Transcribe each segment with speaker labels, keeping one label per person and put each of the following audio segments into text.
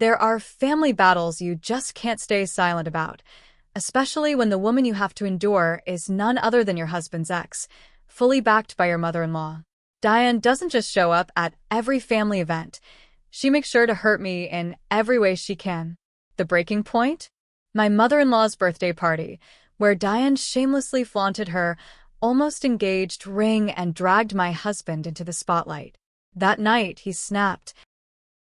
Speaker 1: There are family battles you just can't stay silent about, especially when the woman you have to endure is none other than your husband's ex, fully backed by your mother-in-law. Diane doesn't just show up at every family event. She makes sure to hurt me in every way she can. The breaking point? My mother-in-law's birthday party, where Diane shamelessly flaunted her almost engaged ring and dragged my husband into the spotlight. That night, he snapped,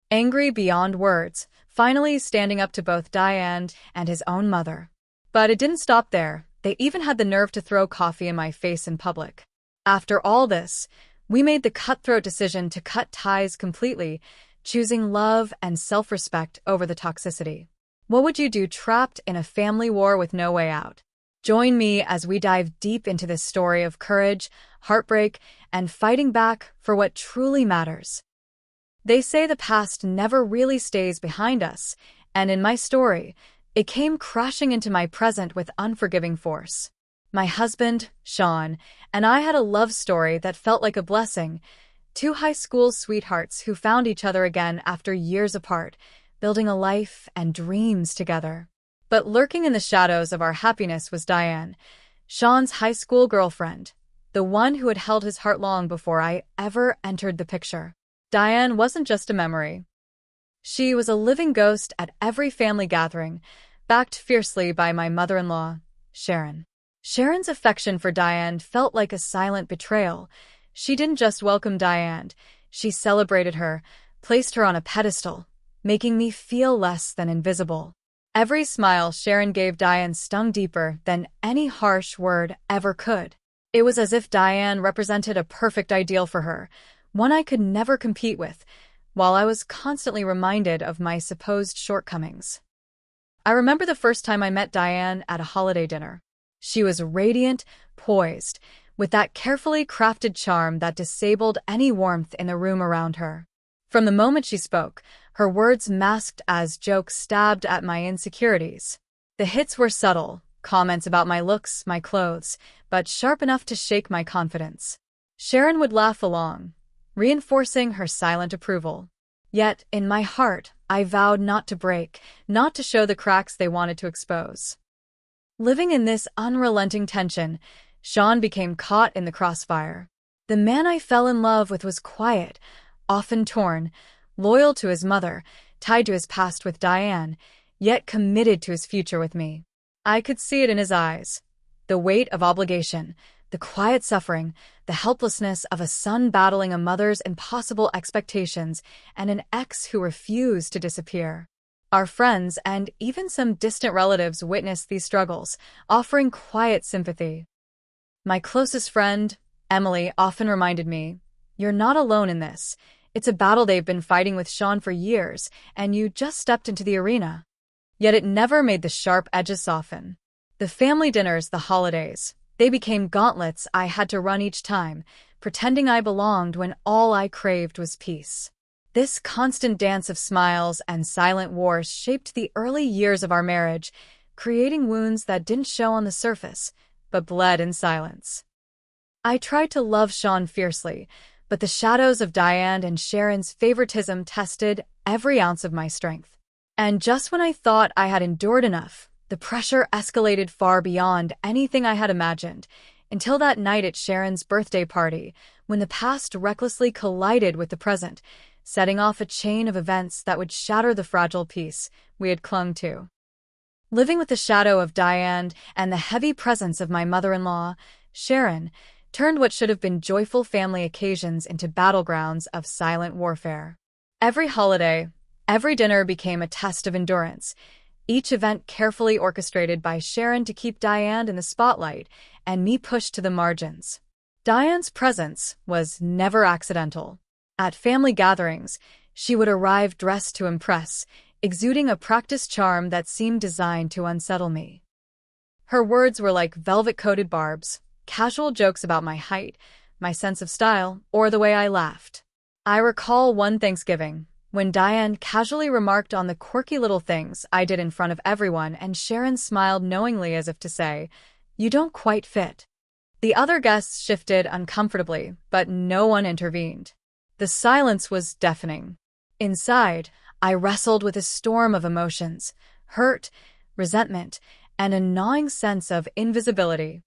Speaker 1: angry beyond words, finally standing up to both Diane and his own mother. But it didn't stop there. They even had the nerve to throw coffee in my face in public. After all this, we made the cutthroat decision to cut ties completely, choosing love and self-respect over the toxicity. What would you do trapped in a family war with no way out? Join me as we dive deep into this story of courage, heartbreak, and fighting back for what truly matters. They say the past never really stays behind us, and in my story, it came crashing into my present with unforgiving force. My husband, Sean, and I had a love story that felt like a blessing. Two high school sweethearts who found each other again after years apart, building a life and dreams together. But lurking in the shadows of our happiness was Diane, Sean's high school girlfriend, the one who had held his heart long before I ever entered the picture. Diane wasn't just a memory. She was a living ghost at every family gathering, backed fiercely by my mother-in-law, Sharon. Sharon's affection for Diane felt like a silent betrayal. She didn't just welcome Diane, she celebrated her, placed her on a pedestal, making me feel less than invisible. Every smile Sharon gave Diane stung deeper than any harsh word ever could. It was as if Diane represented a perfect ideal for her, one I could never compete with, while I was constantly reminded of my supposed shortcomings. I remember the first time I met Diane at a holiday dinner. She was radiant, poised, with that carefully crafted charm that disabled any warmth in the room around her. From the moment she spoke, her words masked as jokes stabbed at my insecurities. The hits were subtle, comments about my looks, my clothes, but sharp enough to shake my confidence. Sharon would laugh along, reinforcing her silent approval. Yet, in my heart, I vowed not to break, not to show the cracks they wanted to expose. Living in this unrelenting tension, Sean became caught in the crossfire. The man I fell in love with was quiet, often torn, loyal to his mother, tied to his past with Diane, yet committed to his future with me. I could see it in his eyes. The weight of obligation, the quiet suffering, the helplessness of a son battling a mother's impossible expectations, and an ex who refused to disappear. Our friends and even some distant relatives witnessed these struggles, offering quiet sympathy. My closest friend, Emily, often reminded me, "You're not alone in this. It's a battle they've been fighting with Sean for years, and you just stepped into the arena." Yet it never made the sharp edges soften. The family dinners, the holidays, they became gauntlets I had to run each time, pretending I belonged when all I craved was peace. This constant dance of smiles and silent wars shaped the early years of our marriage, creating wounds that didn't show on the surface, but bled in silence. I tried to love Sean fiercely, but the shadows of Diane and Sharon's favoritism tested every ounce of my strength. And just when I thought I had endured enough, the pressure escalated far beyond anything I had imagined, until that night at Sharon's birthday party, when the past recklessly collided with the present, setting off a chain of events that would shatter the fragile peace we had clung to. Living with the shadow of Diane and the heavy presence of my mother-in-law, Sharon, turned what should have been joyful family occasions into battlegrounds of silent warfare. Every holiday, every dinner became a test of endurance, each event carefully orchestrated by Sharon to keep Diane in the spotlight and me pushed to the margins. Diane's presence was never accidental. At family gatherings, she would arrive dressed to impress, exuding a practiced charm that seemed designed to unsettle me. Her words were like velvet-coated barbs, casual jokes about my height, my sense of style, or the way I laughed. I recall one Thanksgiving, when Diane casually remarked on the quirky little things I did in front of everyone and Sharon smiled knowingly as if to say, "You don't quite fit." The other guests shifted uncomfortably, but no one intervened. The silence was deafening. Inside, I wrestled with a storm of emotions: hurt, resentment, and a gnawing sense of invisibility.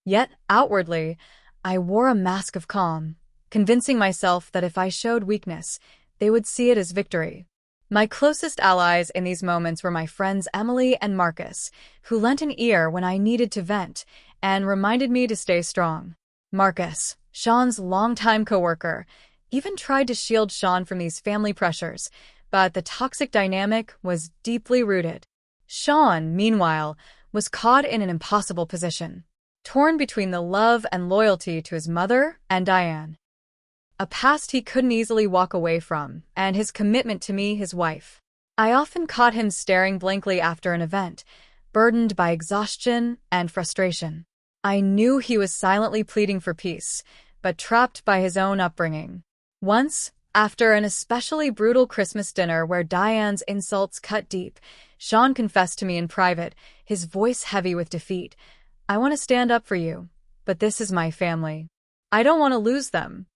Speaker 1: Yet, outwardly, I wore a mask of calm, convincing myself that if I showed weakness, they would see it as victory. My closest allies in these moments were my friends Emily and Marcus, who lent an ear when I needed to vent and reminded me to stay strong. Marcus, Sean's longtime coworker, even tried to shield Sean from these family pressures, but the toxic dynamic was deeply rooted. Sean, meanwhile, was caught in an impossible position, torn between the love and loyalty to his mother and Diane, a past he couldn't easily walk away from, and his commitment to me, his wife. I often caught him staring blankly after an event, burdened by exhaustion and frustration. I knew he was silently pleading for peace, but trapped by his own upbringing. Once, after an especially brutal Christmas dinner where Diane's insults cut deep, Sean confessed to me in private, his voice heavy with defeat. "I want to stand up for you, but this is my family. I don't want to lose them."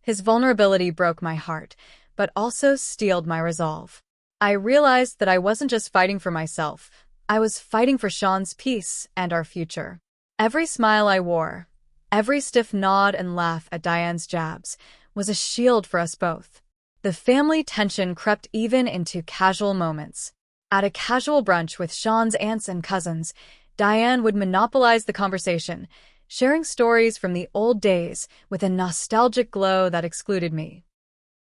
Speaker 1: His vulnerability broke my heart, but also steeled my resolve. I realized that I wasn't just fighting for myself, I was fighting for Sean's peace and our future. Every smile I wore, every stiff nod and laugh at Diane's jabs, was a shield for us both. The family tension crept even into casual moments. At a casual brunch with Sean's aunts and cousins, Diane would monopolize the conversation, sharing stories from the old days with a nostalgic glow that excluded me.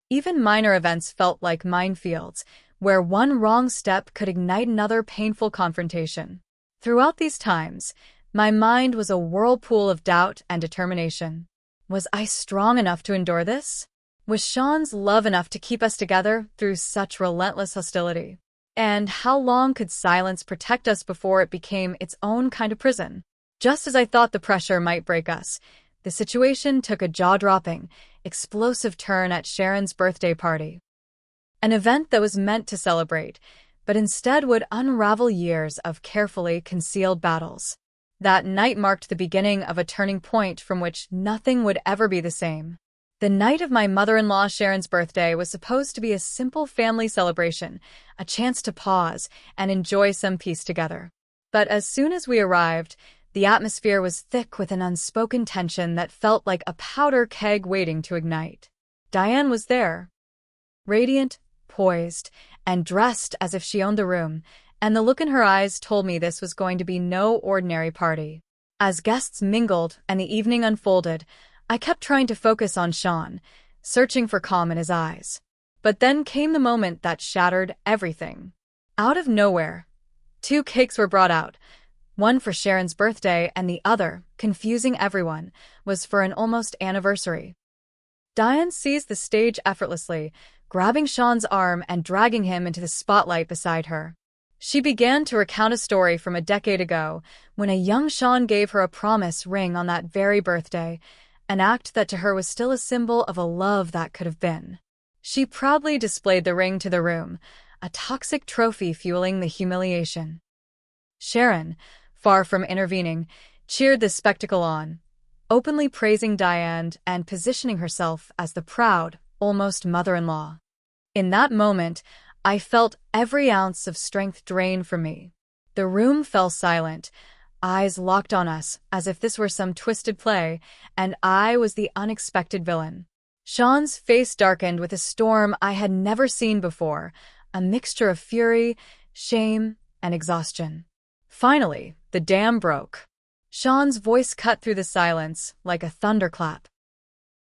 Speaker 1: Even minor events felt like minefields, where one wrong step could ignite another painful confrontation. Throughout these times, my mind was a whirlpool of doubt and determination. Was I strong enough to endure this? Was Sean's love enough to keep us together through such relentless hostility? And how long could silence protect us before it became its own kind of prison? Just as I thought the pressure might break us, the situation took a jaw-dropping, explosive turn at Sharon's birthday party. An event that was meant to celebrate, but instead would unravel years of carefully concealed battles. That night marked the beginning of a turning point from which nothing would ever be the same. The night of my mother-in-law Sharon's birthday was supposed to be a simple family celebration, a chance to pause and enjoy some peace together. But as soon as we arrived, the atmosphere was thick with an unspoken tension that felt like a powder keg waiting to ignite. Diane was there, radiant, poised, and dressed as if she owned the room, and the look in her eyes told me this was going to be no ordinary party. As guests mingled and the evening unfolded, I kept trying to focus on Sean, searching for calm in his eyes. But then came the moment that shattered everything. Out of nowhere, 2 cakes were brought out, one for Sharon's birthday and the other, confusing everyone, was for an almost anniversary. Diane seized the stage effortlessly, grabbing Sean's arm and dragging him into the spotlight beside her. She began to recount a story from a decade ago, when a young Sean gave her a promise ring on that very birthday, an act that to her was still a symbol of a love that could have been. She proudly displayed the ring to the room, a toxic trophy fueling the humiliation. Sharon, far from intervening, cheered the spectacle on, openly praising Diane and positioning herself as the proud, almost mother-in-law. In that moment, I felt every ounce of strength drain from me. The room fell silent, eyes locked on us as if this were some twisted play, and I was the unexpected villain. Sean's face darkened with a storm I had never seen before, a mixture of fury, shame, and exhaustion. Finally, the dam broke. Sean's voice cut through the silence like a thunderclap.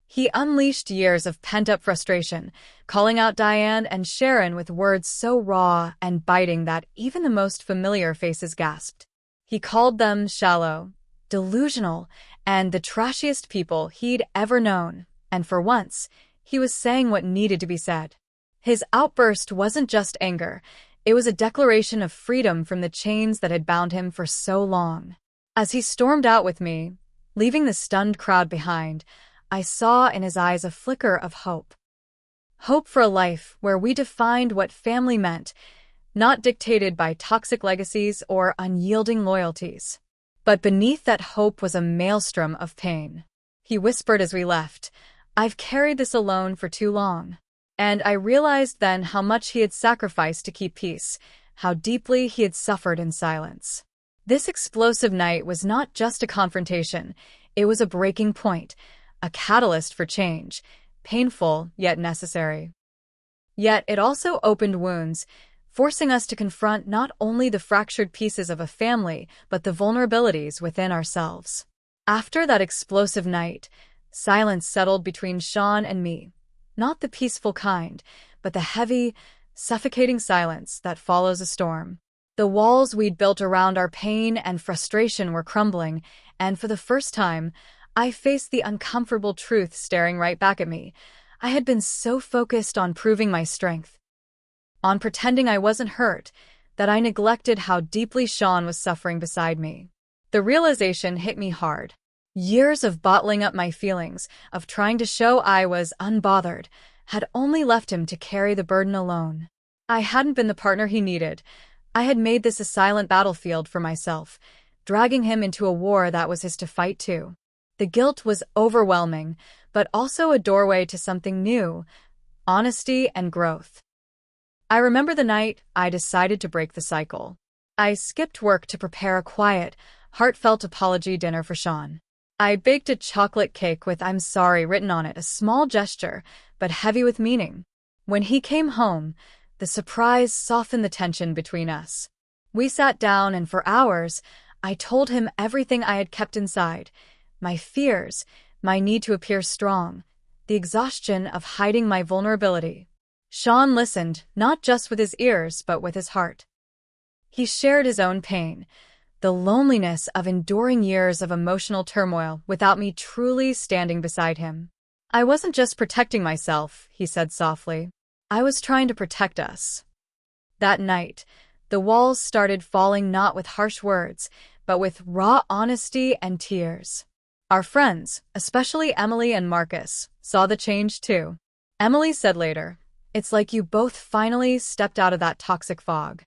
Speaker 1: He unleashed years of pent-up frustration, calling out Diane and Sharon with words so raw and biting that even the most familiar faces gasped. He called them shallow, delusional, and the trashiest people he'd ever known, and for once, he was saying what needed to be said. His outburst wasn't just anger, it was a declaration of freedom from the chains that had bound him for so long. As he stormed out with me, leaving the stunned crowd behind, I saw in his eyes a flicker of hope. Hope for a life where we defined what family meant, not dictated by toxic legacies or unyielding loyalties. But beneath that hope was a maelstrom of pain. He whispered as we left, "I've carried this alone for too long. And I realized then how much he had sacrificed to keep peace, how deeply he had suffered in silence. This explosive night was not just a confrontation, it was a breaking point, a catalyst for change, painful yet necessary. Yet it also opened wounds, forcing us to confront not only the fractured pieces of a family, but the vulnerabilities within ourselves. After that explosive night, silence settled between Sean and me. Not the peaceful kind, but the heavy, suffocating silence that follows a storm. The walls we'd built around our pain and frustration were crumbling, and for the first time, I faced the uncomfortable truth staring right back at me. I had been so focused on proving my strength, on pretending I wasn't hurt, that I neglected how deeply Sean was suffering beside me. The realization hit me hard. Years of bottling up my feelings, of trying to show I was unbothered, had only left him to carry the burden alone. I hadn't been the partner he needed. I had made this a silent battlefield for myself, dragging him into a war that was his to fight too. The guilt was overwhelming, but also a doorway to something new, honesty and growth. I remember the night I decided to break the cycle. I skipped work to prepare a quiet, heartfelt apology dinner for Sean. I baked a chocolate cake with "I'm sorry" written on it, a small gesture, but heavy with meaning. When he came home, the surprise softened the tension between us. We sat down, and for hours, I told him everything I had kept inside. My fears, my need to appear strong, the exhaustion of hiding my vulnerability. Sean listened, not just with his ears, but with his heart. He shared his own pain, the loneliness of enduring years of emotional turmoil without me truly standing beside him. "I wasn't just protecting myself," he said softly. "I was trying to protect us." That night, the walls started falling not with harsh words, but with raw honesty and tears. Our friends, especially Emily and Marcus, saw the change too. Emily said later, "It's like you both finally stepped out of that toxic fog."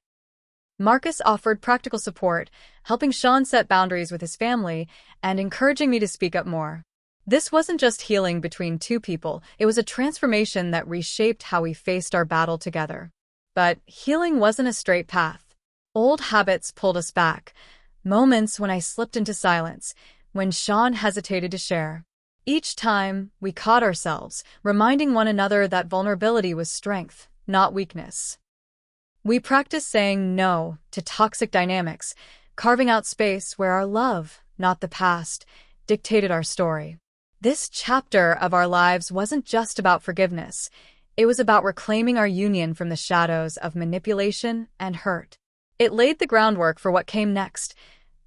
Speaker 1: Marcus offered practical support, helping Sean set boundaries with his family and encouraging me to speak up more. This wasn't just healing between two people, it was a transformation that reshaped how we faced our battle together. But healing wasn't a straight path. Old habits pulled us back, moments when I slipped into silence, when Sean hesitated to share. Each time, we caught ourselves, reminding one another that vulnerability was strength, not weakness. We practiced saying no to toxic dynamics, carving out space where our love, not the past, dictated our story. This chapter of our lives wasn't just about forgiveness. It was about reclaiming our union from the shadows of manipulation and hurt. It laid the groundwork for what came next,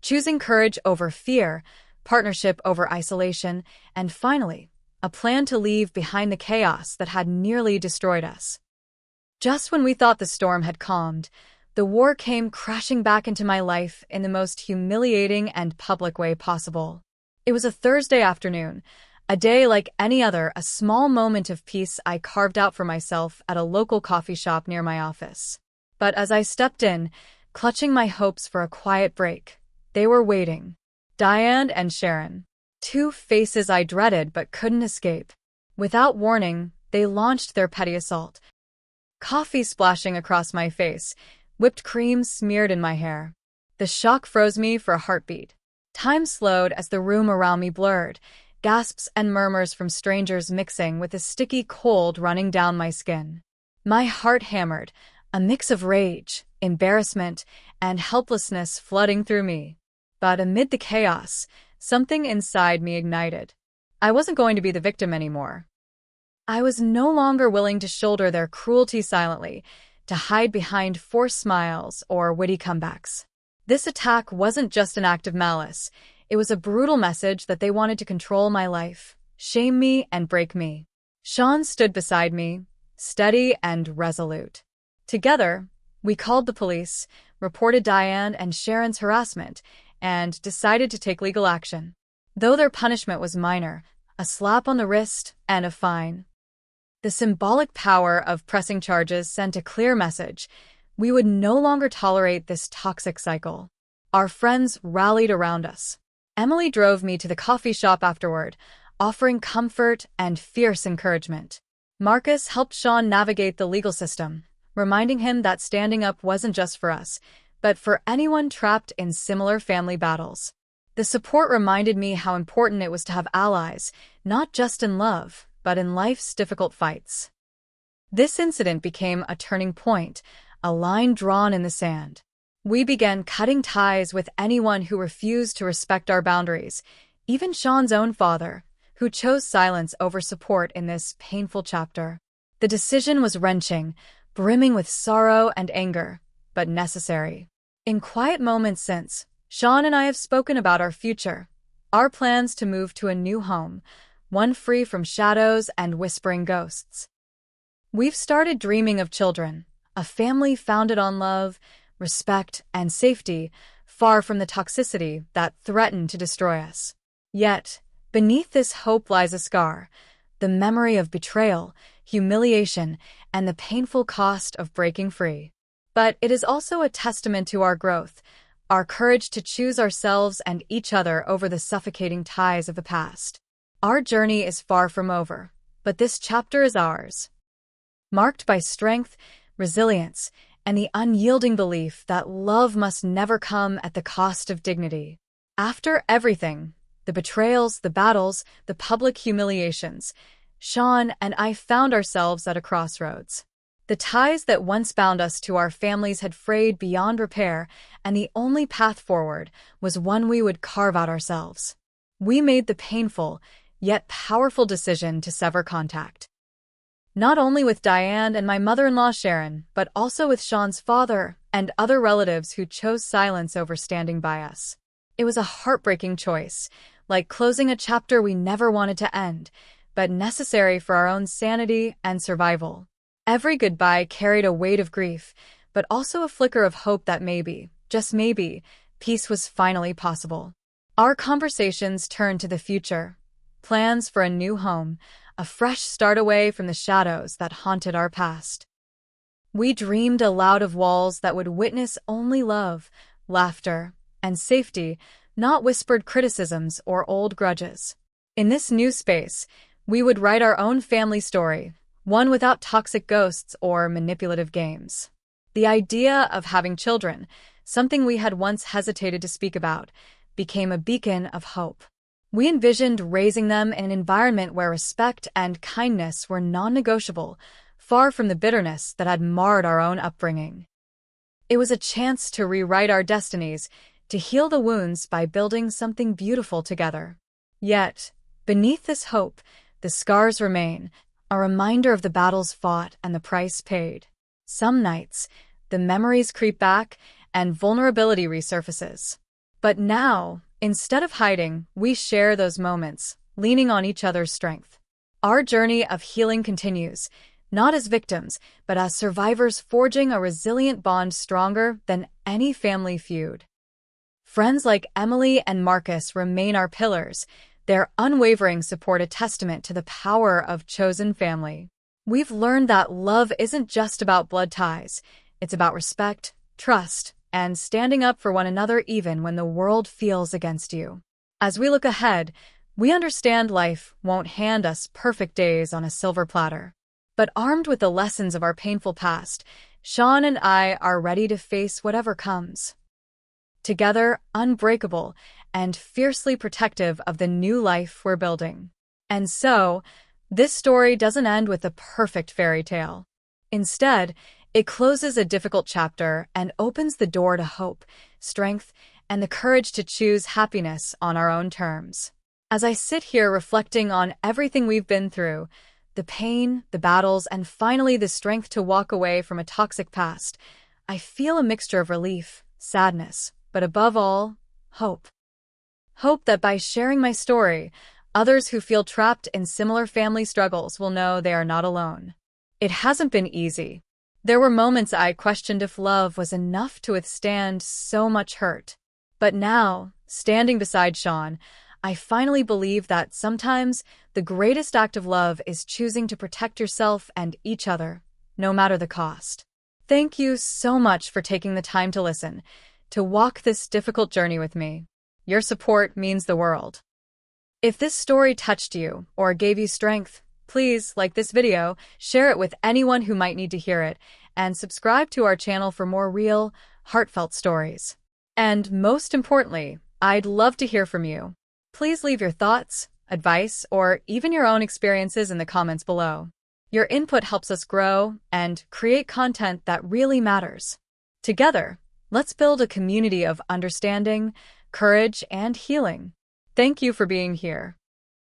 Speaker 1: choosing courage over fear, partnership over isolation, and finally, a plan to leave behind the chaos that had nearly destroyed us. Just when we thought the storm had calmed, the war came crashing back into my life in the most humiliating and public way possible. It was a Thursday afternoon, a day like any other, a small moment of peace I carved out for myself at a local coffee shop near my office. But as I stepped in, clutching my hopes for a quiet break, they were waiting. Diane and Sharon. Two faces I dreaded but couldn't escape. Without warning, they launched their petty assault. Coffee splashing across my face, whipped cream smeared in my hair. The shock froze me for a heartbeat. Time slowed as the room around me blurred, gasps and murmurs from strangers mixing with the sticky cold running down my skin. My heart hammered, a mix of rage, embarrassment, and helplessness flooding through me. But amid the chaos, something inside me ignited. I wasn't going to be the victim anymore. I was no longer willing to shoulder their cruelty silently, to hide behind forced smiles or witty comebacks. This attack wasn't just an act of malice. It was a brutal message that they wanted to control my life, shame me, and break me. Sean stood beside me, steady and resolute. Together, we called the police, reported Diane and Sharon's harassment, and decided to take legal action. Though their punishment was minor, a slap on the wrist and a fine. The symbolic power of pressing charges sent a clear message. We would no longer tolerate this toxic cycle. Our friends rallied around us. Emily drove me to the coffee shop afterward, offering comfort and fierce encouragement. Marcus helped Sean navigate the legal system, reminding him that standing up wasn't just for us, but for anyone trapped in similar family battles. The support reminded me how important it was to have allies, not just in love, but in life's difficult fights. This incident became a turning point, a line drawn in the sand. We began cutting ties with anyone who refused to respect our boundaries, even Sean's own father, who chose silence over support in this painful chapter. The decision was wrenching, brimming with sorrow and anger, but necessary. In quiet moments since, Sean and I have spoken about our future, our plans to move to a new home, one free from shadows and whispering ghosts. We've started dreaming of children, a family founded on love, respect, and safety, far from the toxicity that threatened to destroy us. Yet, beneath this hope lies a scar, the memory of betrayal, humiliation, and the painful cost of breaking free. But it is also a testament to our growth, our courage to choose ourselves and each other over the suffocating ties of the past. Our journey is far from over, but this chapter is ours, marked by strength, resilience, and the unyielding belief that love must never come at the cost of dignity. After everything, the betrayals, the battles, the public humiliations, Sean and I found ourselves at a crossroads. The ties that once bound us to our families had frayed beyond repair, and the only path forward was one we would carve out ourselves. We made the painful, yet powerful decision to sever contact. Not only with Diane and my mother-in-law Sharon, but also with Sean's father and other relatives who chose silence over standing by us. It was a heartbreaking choice, like closing a chapter we never wanted to end, but necessary for our own sanity and survival. Every goodbye carried a weight of grief, but also a flicker of hope that maybe, just maybe, peace was finally possible. Our conversations turned to the future, plans for a new home, a fresh start away from the shadows that haunted our past. We dreamed aloud of walls that would witness only love, laughter, and safety, not whispered criticisms or old grudges. In this new space, we would write our own family story, one without toxic ghosts or manipulative games. The idea of having children, something we had once hesitated to speak about, became a beacon of hope. We envisioned raising them in an environment where respect and kindness were non-negotiable, far from the bitterness that had marred our own upbringing. It was a chance to rewrite our destinies, to heal the wounds by building something beautiful together. Yet, beneath this hope, the scars remain, a reminder of the battles fought and the price paid. Some nights, the memories creep back and vulnerability resurfaces. But now, instead of hiding, we share those moments, leaning on each other's strength. Our journey of healing continues, not as victims, but as survivors forging a resilient bond stronger than any family feud. Friends like Emily and Marcus remain our pillars, their unwavering support a testament to the power of chosen family. We've learned that love isn't just about blood ties, it's about respect, trust, and standing up for one another even when the world feels against you. As we look ahead, we understand life won't hand us perfect days on a silver platter. But armed with the lessons of our painful past, Sean and I are ready to face whatever comes. Together, unbreakable and fiercely protective of the new life we're building. And so, this story doesn't end with a perfect fairy tale. Instead, it closes a difficult chapter and opens the door to hope, strength, and the courage to choose happiness on our own terms. As I sit here reflecting on everything we've been through, the pain, the battles, and finally the strength to walk away from a toxic past, I feel a mixture of relief, sadness, but above all, hope. Hope that by sharing my story, others who feel trapped in similar family struggles will know they are not alone. It hasn't been easy. There were moments I questioned if love was enough to withstand so much hurt. But now, standing beside Sean, I finally believe that sometimes the greatest act of love is choosing to protect yourself and each other, no matter the cost. Thank you so much for taking the time to listen, to walk this difficult journey with me. Your support means the world. If this story touched you or gave you strength, Please like this video, share it with anyone who might need to hear it, and subscribe to our channel for more real, heartfelt stories. And most importantly, I'd love to hear from you. Please leave your thoughts, advice, or even your own experiences in the comments below. Your input helps us grow and create content that really matters. Together, let's build a community of understanding, courage, and healing. Thank you for being here.